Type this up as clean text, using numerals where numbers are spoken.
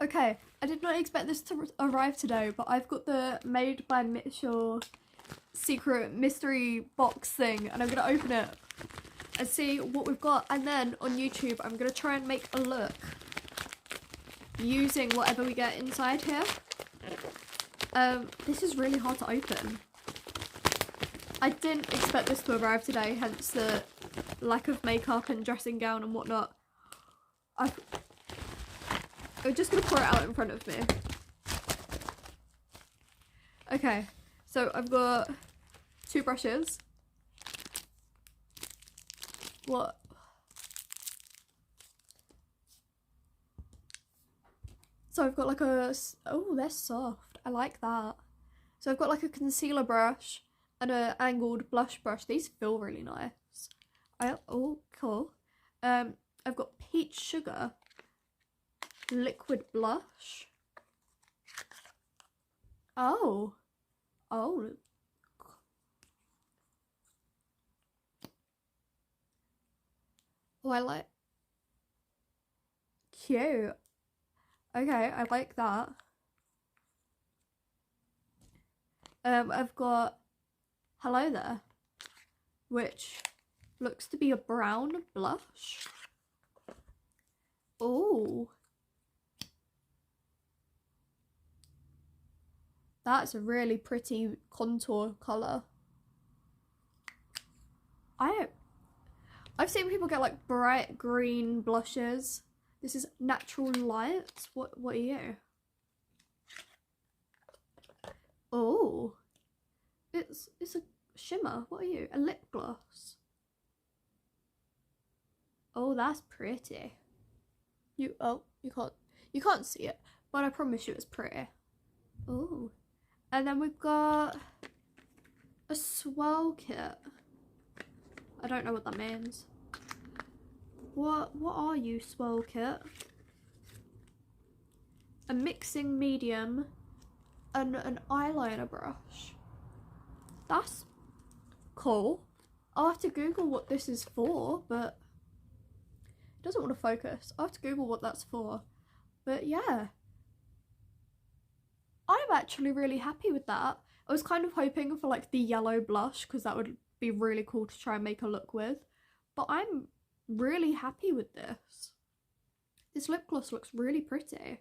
Okay, I did not expect this to arrive today, but I've got the Made by Mitchell secret mystery box thing, and I'm gonna open it and see what we've got, and then on YouTube I'm gonna try and make a look using whatever we get inside here. This is really hard to open. I didn't expect this to arrive today, hence the lack of makeup and dressing gown and whatnot. I'm just gonna pour it out in front of me. Okay, so I've got 2 brushes. What? So I've got like a, oh, they're soft. I like that. So I've got like a concealer brush and an angled blush brush. These feel really nice. Oh, cool. I've got Peach Sugar liquid blush. Oh. Oh. Oh, I like. Cute. Okay, I like that. I've got Hello There, which looks to be a brown blush. Oh. That's a really pretty contour colour. I've seen people get like bright green blushes. This is Natural Light. What are you? Oh. It's a shimmer. What are you? A lip gloss. Oh, that's pretty. You can't see it, but I promise you it's pretty. Oh. And then we've got a swirl kit. I don't know what that means. What are you, swirl kit? A mixing medium and an eyeliner brush. That's cool. I'll have to Google what this is for, but it doesn't want to focus. I'll have to Google what that's for. But yeah. I'm actually really happy with that. I was kind of hoping for like the yellow blush because that would be really cool to try and make a look with. But I'm really happy with this. This lip gloss looks really pretty.